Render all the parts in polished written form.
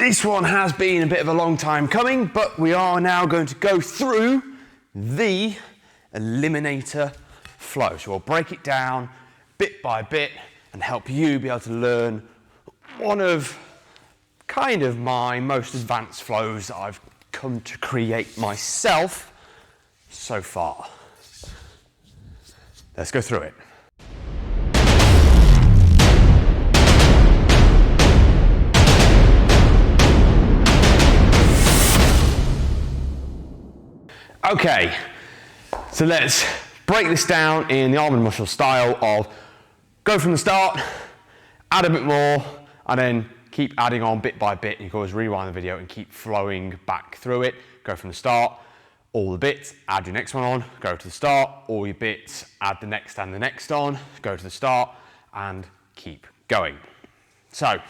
This one has been a bit of a long time coming, but we are now going to go through the Eliminator Flow. So we'll break it down bit by bit and help you be able to learn one of kind of my most advanced flows that I've come to create myself so far. Let's go through it. Okay, so let's break this down in the arm and muscle style of go from the start, add a bit more, and then keep adding on bit by bit. You can always rewind the video and keep flowing back through it. Go from the start, all the bits, add your next one on, go to the start, all your bits, add the next and the next on, go to the start, and keep going. So,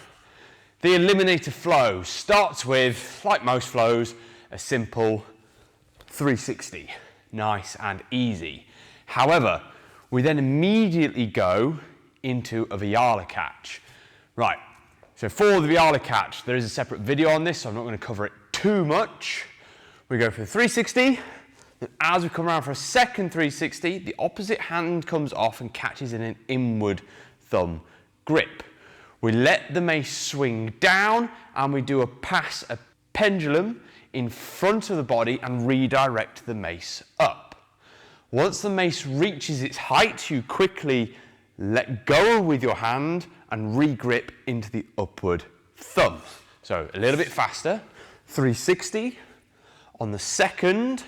the Eliminator Flow starts with, like most flows, a simple 360, nice and easy. However, we then immediately go into a Viala catch. Right, so for the Viala catch, there is a separate video on this, so I'm not going to cover it too much. We go for the 360, and as we come around for a second 360, the opposite hand comes off and catches in an inward thumb grip. We let the mace swing down, and we do a pass, a pendulum, in front of the body and redirect the mace up. Once the mace reaches its height, you quickly let go with your hand and re-grip into the upward thumb. So a little bit faster, 360. On the second,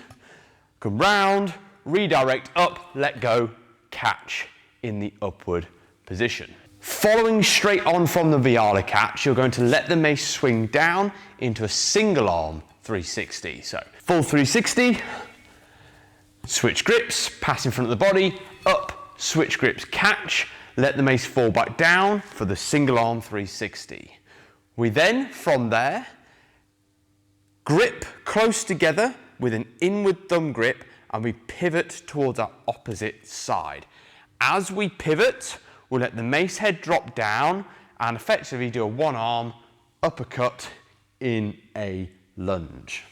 come round, redirect up, let go, catch in the upward position. Following straight on from the Viala catch, you're going to let the mace swing down into a single arm 360. So full 360, switch grips, pass in front of the body, up, switch grips, catch, let the mace fall back down for the single arm 360. We then, from there, grip close together with an inward thumb grip, and we pivot towards our opposite side. As we pivot, we'll let the mace head drop down and effectively do a one arm uppercut in a lunge.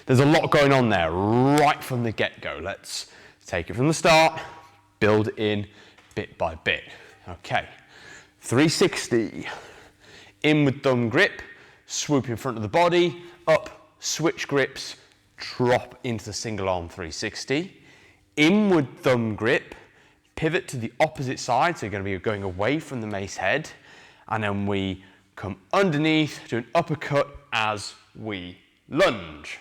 There's a lot going on there right from the get-go. Let's take it from the start, build it in bit by bit. Okay, 360, inward thumb grip, swoop in front of the body, up, switch grips, drop into the single arm 360, inward thumb grip, pivot to the opposite side, so you're going to be going away from the mace head, and then we come underneath, do an uppercut as we lunge.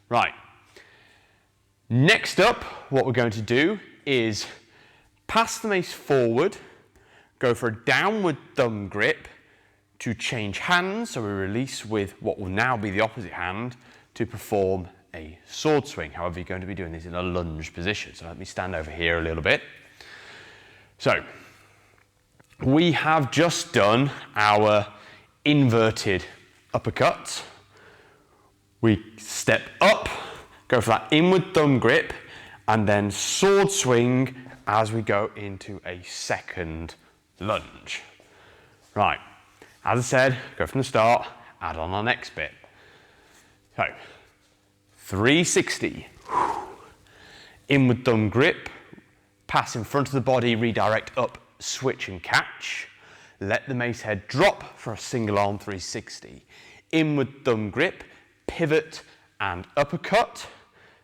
Right. Next up, what we're going to do is pass the mace forward, go for a downward thumb grip to change hands, so we release with what will now be the opposite hand to perform a sword swing. However, you're going to be doing this in a lunge position. So let me stand over here a little bit. So, we have just done our inverted uppercut. We step up, go for that inward thumb grip, and then sword swing as we go into a second lunge. Right, as I said, go from the start, add on our next bit. So, 360, inward thumb grip, pass in front of the body, redirect up, switch and catch. Let the mace head drop for a single arm 360. Inward thumb grip, pivot and uppercut.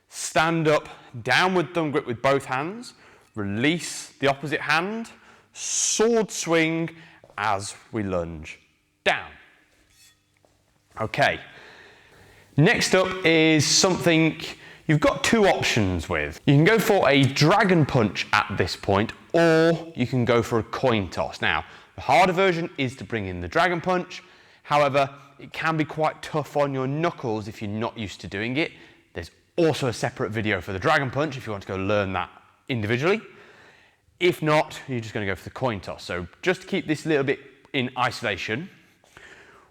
Stand up, downward thumb grip with both hands. Release the opposite hand. Sword swing as we lunge down. Okay. Next up is something you've got two options with. You can go for a dragon punch at this point, or you can go for a coin toss. Now, the harder version is to bring in the dragon punch. However, it can be quite tough on your knuckles if you're not used to doing it. There's also a separate video for the dragon punch if you want to go learn that individually. If not, you're just going to go for the coin toss. So just to keep this a little bit in isolation,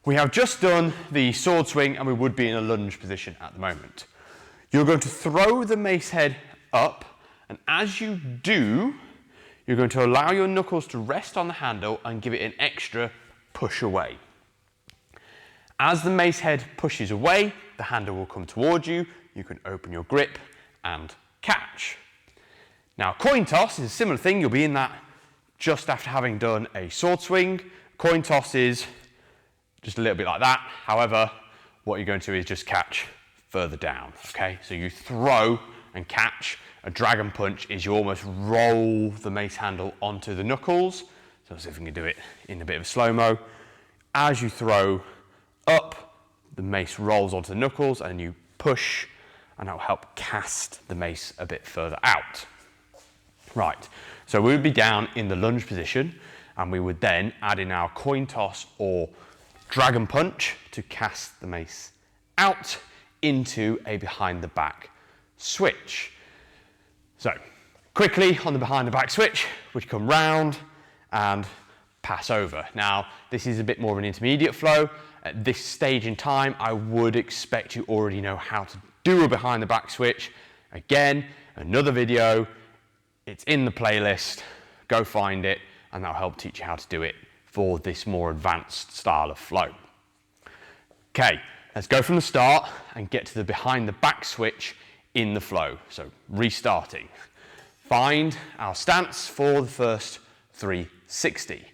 we have just done the sword swing and we would be in a lunge position at the moment. You're going to throw the mace head up, and as you do, you're going to allow your knuckles to rest on the handle and give it an extra push away. As the mace head pushes away, the handle will come towards you. You can open your grip and catch. Now, coin toss is a similar thing. You'll be in that just after having done a sword swing. Coin toss is just a little bit like that. However, what you're going to do is just catch further down, okay? So you throw and catch. A dragon punch is you almost roll the mace handle onto the knuckles. So let's see if we can do it in a bit of slow-mo. As you throw up, the mace rolls onto the knuckles and you push, and that will help cast the mace a bit further out. Right, so we would be down in the lunge position, and we would then add in our coin toss or dragon punch to cast the mace out into a behind the back switch. So quickly on the behind the back switch, we come round and pass over. Now, this is a bit more of an intermediate flow. At this stage in time, I would expect you already know how to do a behind the back switch. Again, another video, it's in the playlist, go find it, and that'll help teach you how to do it for this more advanced style of flow. Okay, let's go from the start and get to the behind the back switch in the flow. So restarting. Find our stance for the first 360.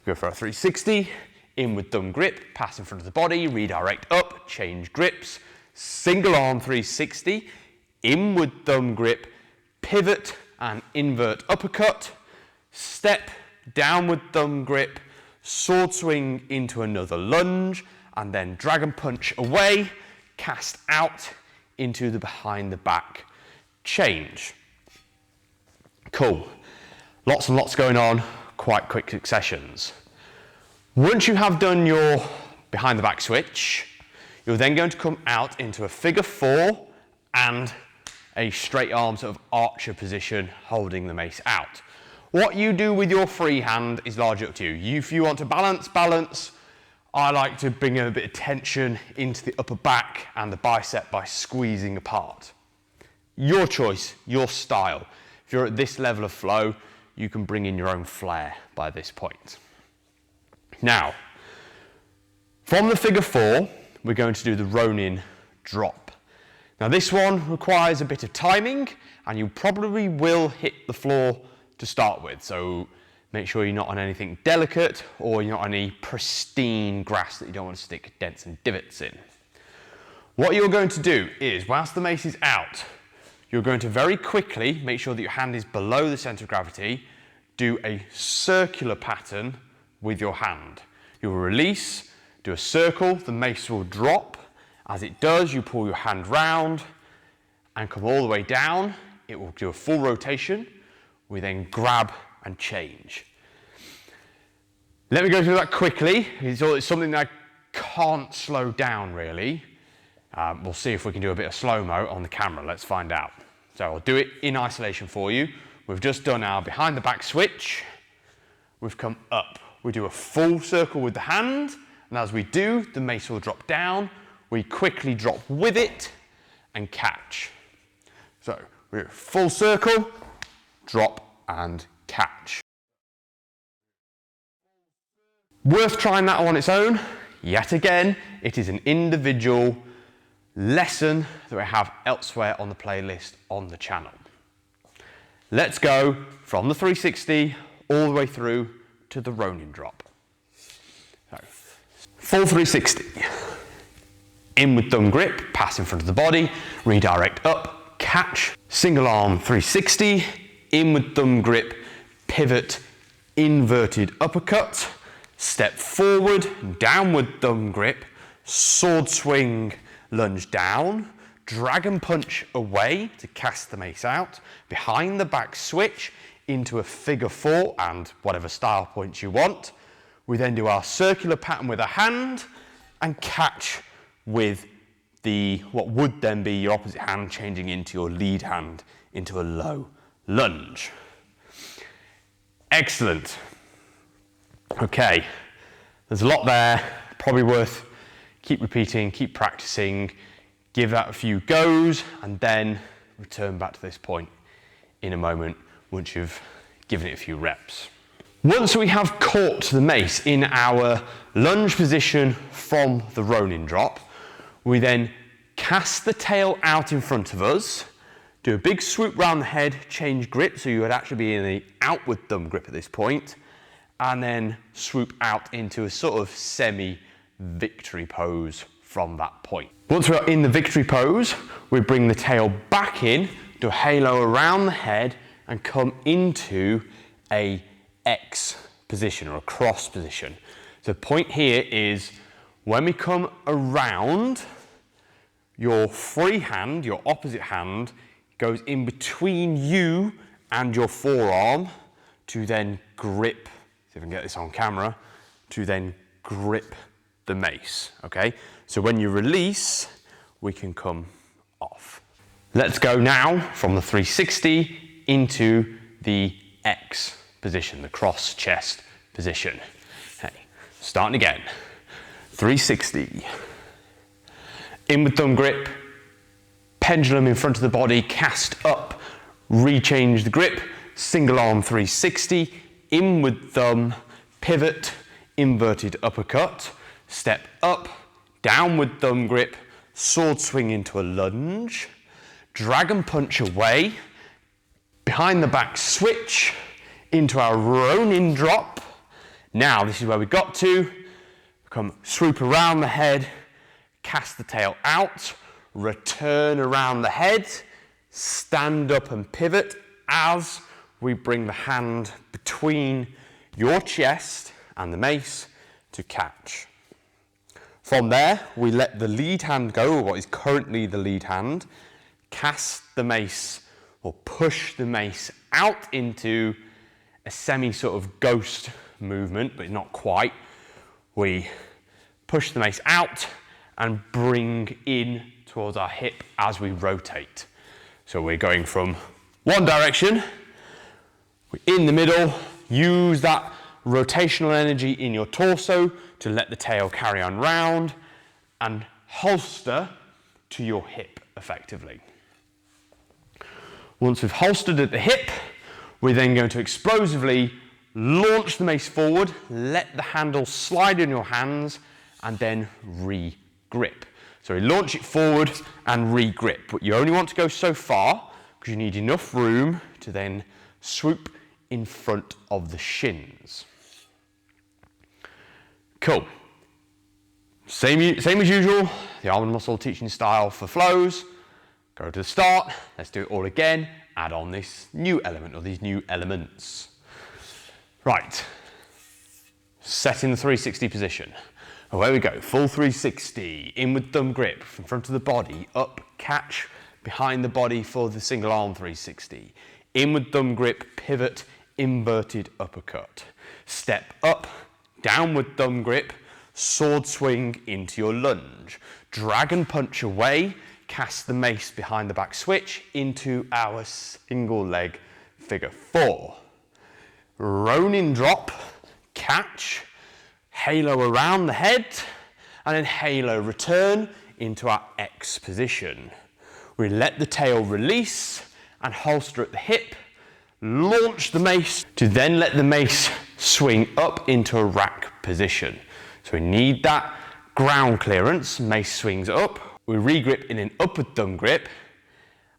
Go for a 360, in with thumb grip, pass in front of the body, redirect up, change grips, single arm 360, in with thumb grip, pivot and invert uppercut, step, downward thumb grip, sword swing into another lunge, and then dragon punch away, cast out into the behind the back change. Cool. Lots and lots going on, quite quick successions. Once you have done your behind the back switch, you're then going to come out into a figure 4 and a straight arm sort of archer position holding the mace out. What you do with your free hand is largely up to you. If you want to balance. I like to bring a bit of tension into the upper back and the bicep by squeezing apart. Your choice, your style. If you're at this level of flow, you can bring in your own flair by this point. Now, from the figure 4, we're going to do the Ronin drop. Now this one requires a bit of timing, and you probably will hit the floor to start with. So make sure you're not on anything delicate or you're not on any pristine grass that you don't want to stick dents and divots in. What you're going to do is, whilst the mace is out, you're going to very quickly make sure that your hand is below the centre of gravity, do a circular pattern with your hand. You'll release, do a circle, the mace will drop. As it does, you pull your hand round and come all the way down. It will do a full rotation. We then grab and change. Let me go through that quickly. It's something that I can't slow down really. We'll see if we can do a bit of slow-mo on the camera. Let's find out. So I'll do it in isolation for you. We've just done our behind the back switch. We've come up. We do a full circle with the hand, and as we do, the mace will drop down. We quickly drop with it and catch. So we're full circle, drop and catch. Worth trying that on its own. Yet again, it is an individual lesson that we have elsewhere on the playlist on the channel. Let's go from the 360 all the way through to the Ronin drop. So, full 360. In with thumb grip, pass in front of the body, redirect up, catch, single arm 360, in with thumb grip, pivot, inverted uppercut, step forward, downward thumb grip, sword swing, lunge down, dragon punch away to cast the mace out, behind the back switch into a figure 4 and whatever style points you want. We then do our circular pattern with a hand and catch with what would then be your opposite hand changing into your lead hand into a low lunge. Excellent. Okay, there's a lot there, probably worth keep repeating, keep practicing, give that a few goes, and then return back to this point in a moment once you've given it a few reps. Once we have caught the mace in our lunge position from the Ronin drop, we then cast the tail out in front of us, do a big swoop round the head, change grip, so you would actually be in the outward thumb grip at this point, and then swoop out into a sort of semi-victory pose from that point. Once we're in the victory pose, we bring the tail back in, do a halo around the head, and come into a X position or a cross position. So the point here is when we come around, your free hand, your opposite hand, goes in between you and your forearm to then grip, see if I can get this on camera, to then grip the mace, okay? So when you release, we can come off. Let's go now from the 360 into the X position, the cross chest position. Okay, starting again. 360. In with thumb grip, pendulum in front of the body, cast up, rechange the grip, single arm 360, in with thumb, pivot, inverted uppercut, step up, down with thumb grip, sword swing into a lunge, dragon punch away, behind the back switch, into our Ronin drop. Now this is where we got to. Come swoop around the head, cast the tail out, return around the head, stand up and pivot as we bring the hand between your chest and the mace to catch. From there, we let the lead hand go, or what is currently the lead hand, cast the mace or push the mace out into a semi sort of ghost movement, but not quite. We push the mace out and bring in towards our hip as we rotate. So we're going from one direction, we're in the middle, use that rotational energy in your torso to let the tail carry on round and holster to your hip effectively. Once we've holstered at the hip, we're then going to explosively launch the mace forward, let the handle slide in your hands, and then re-grip. So we launch it forward and re-grip, but you only want to go so far because you need enough room to then swoop in front of the shins. Cool. Same as usual, the arm and muscle teaching style for flows. Go to the start, let's do it all again, add on this new element or these new elements. Right, set in the 360 position. Away we go, full 360, in with thumb grip, from front of the body, up, catch, behind the body for the single arm 360. In with thumb grip, pivot, inverted uppercut. Step up, down with thumb grip, sword swing into your lunge. Dragon punch away, cast the mace behind the back switch into our single leg figure 4. Ronin drop, catch, halo around the head, and then halo return into our X position. We let the tail release and holster at the hip, launch the mace to then let the mace swing up into a rack position. So we need that ground clearance, mace swings up, we re-grip in an upward thumb grip,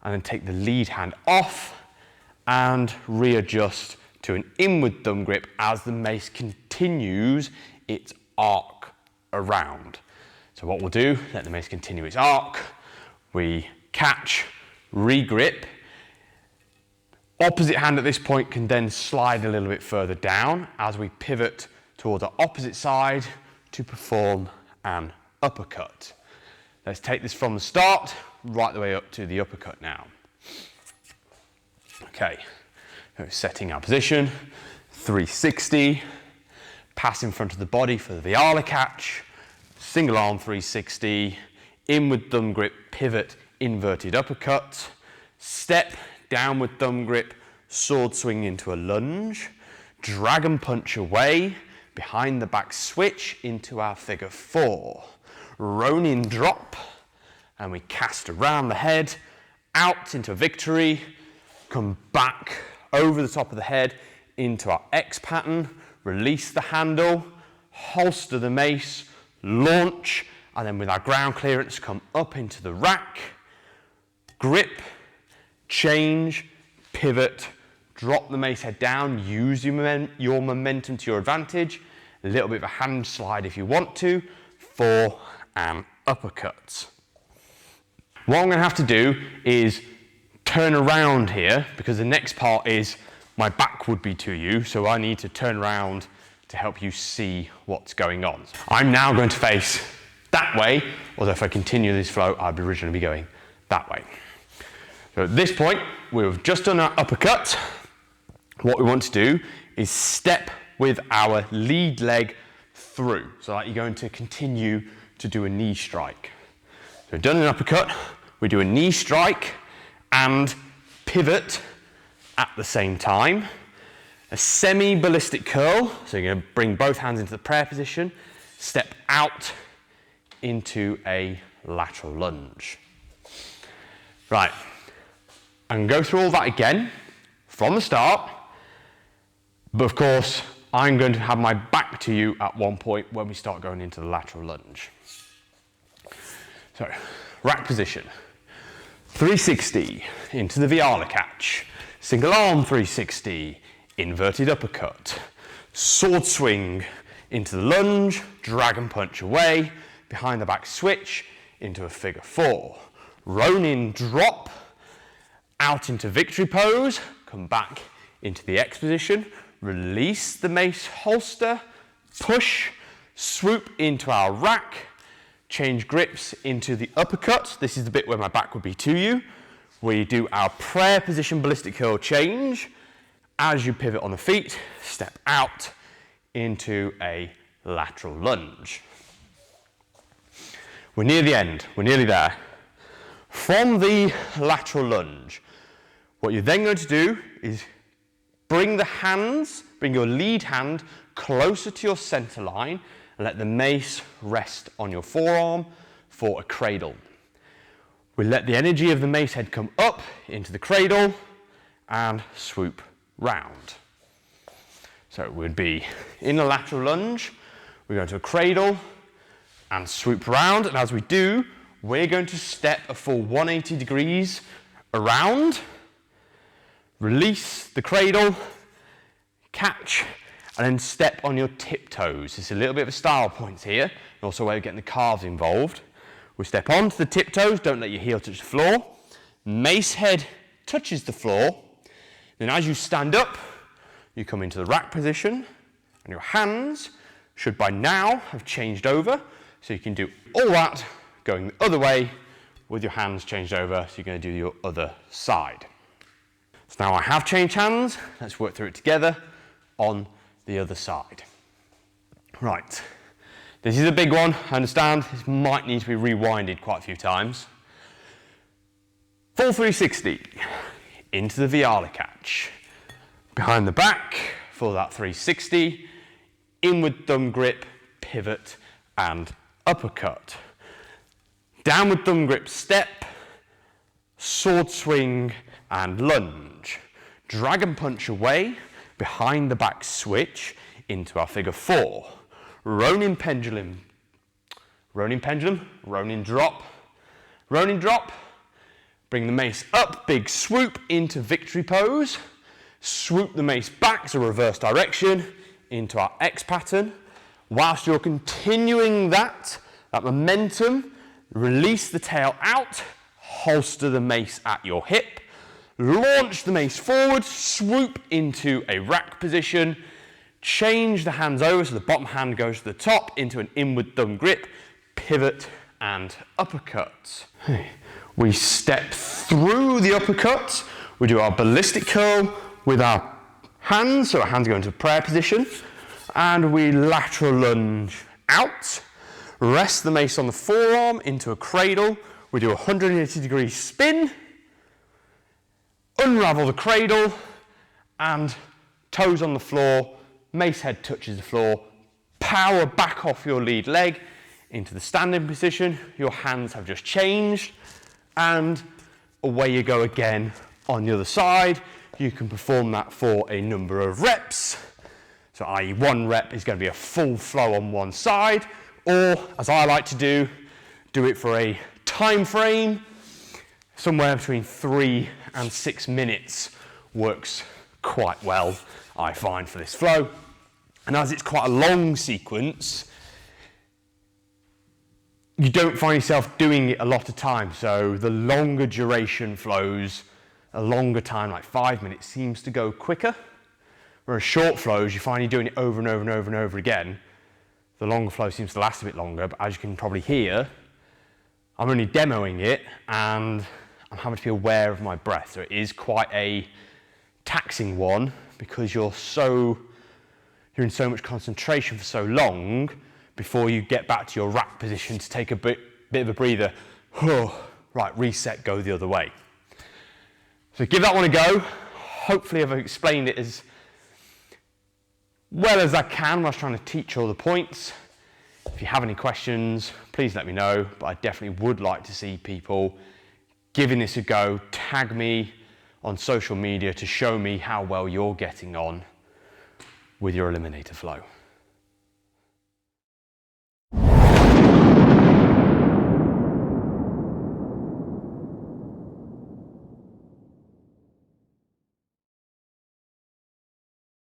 and then take the lead hand off and readjust to an inward thumb grip as the mace continues its arc around. So what we'll do, let the mace continue its arc, we catch, re-grip. Opposite hand at this point can then slide a little bit further down as we pivot toward the opposite side to perform an uppercut. Let's take this from the start, right the way up to the uppercut now. Okay, so setting our position, 360, pass in front of the body for the Viala catch, single arm 360, in with thumb grip, pivot, inverted uppercut, step, down with thumb grip, sword swing into a lunge, dragon punch away, behind the back switch into our figure 4. Ronin drop, and we cast around the head, out into victory, come back over the top of the head into our X pattern, release the handle, holster the mace, launch, and then with our ground clearance, come up into the rack, grip, change, pivot, drop the mace head down, use your momentum to your advantage, a little bit of a hand slide if you want to, for an uppercut. What I'm going to have to do is turn around here, because the next part is my back would be to you, so I need to turn around to help you see what's going on. I'm now going to face that way, although if I continue this flow, I'd originally be going that way. So at this point, we've just done our uppercut. What we want to do is step with our lead leg through, so that you're going to continue to do a knee strike. So we've done an uppercut, we do a knee strike and pivot at the same time. A semi-ballistic curl, so you're going to bring both hands into the prayer position, step out into a lateral lunge. Right, I'm going to go through all that again from the start, but of course I'm going to have my back to you at one point when we start going into the lateral lunge. So, rack position, 360 into the Viala catch, single arm 360, inverted uppercut, sword swing into the lunge, dragon punch away, behind the back switch into a figure 4, Ronin drop, out into victory pose, come back into the X position, release the mace holster, push, swoop into our rack, change grips into the uppercut. This is the bit where my back would be to you. We do our prayer position ballistic curl change. As you pivot on the feet, step out into a lateral lunge. We're near the end, we're nearly there. From the lateral lunge, what you're then going to do is bring your lead hand closer to your center line and let the mace rest on your forearm for a cradle. We let the energy of the mace head come up into the cradle and swoop round. So it would be in a lateral lunge, we go into a cradle and swoop round, and as we do, we're going to step a full 180 degrees around, release the cradle, catch, and then step on your tiptoes. It's a little bit of a style point here, and also a way of getting the calves involved. We step onto the tiptoes, don't let your heel touch the floor. Mace head touches the floor. Then as you stand up, you come into the rack position, and your hands should by now have changed over, so you can do all that going the other way with your hands changed over, so you're going to do your other side. So now I have changed hands, let's work through it together on the other side. Right, this is a big one, I understand, this might need to be rewinded quite a few times. Full 360, into the Viala catch, behind the back for that 360, inward thumb grip, pivot and uppercut. Downward thumb grip step, sword swing and lunge. Dragon punch away, behind the back switch into our figure 4. Ronin pendulum, Ronin drop, bring the mace up, big swoop into victory pose, swoop the mace back, so reverse direction, into our X pattern. Whilst you're continuing that momentum, release the tail out, holster the mace at your hip, launch the mace forward, swoop into a rack position, change the hands over so the bottom hand goes to the top into an inward thumb grip, pivot and uppercut. We step through the uppercut, we do our ballistic curl with our hands, so our hands go into prayer position, and we lateral lunge out, rest the mace on the forearm into a cradle, we do a 180 degree spin, unravel the cradle, and toes on the floor, mace head touches the floor, power back off your lead leg into the standing position, your hands have just changed, and away you go again on the other side. you can perform that for a number of reps. So i.e. 1 rep is going to be a full flow on one side, or as I like to do it for a time frame, somewhere between 3 and 6 minutes works quite well, I find, for this flow. And as it's quite a long sequence, you don't find yourself doing it a lot of times. So the longer duration flows, a longer time, like 5 minutes, seems to go quicker. Whereas short flows, you find you're doing it over and over and over and over again. The longer flow seems to last a bit longer, but as you can probably hear, I'm only demoing it and I'm having to be aware of my breath. So it is quite a taxing one because you're in so much concentration for so long before you get back to your rack position to take a bit of a breather. Right, reset, go the other way. So give that one a go. Hopefully I've explained it as well as I can when I was trying to teach all the points. If you have any questions, please let me know, but I definitely would like to see people giving this a go. Tag me on social media to show me how well you're getting on with your Eliminator Flow.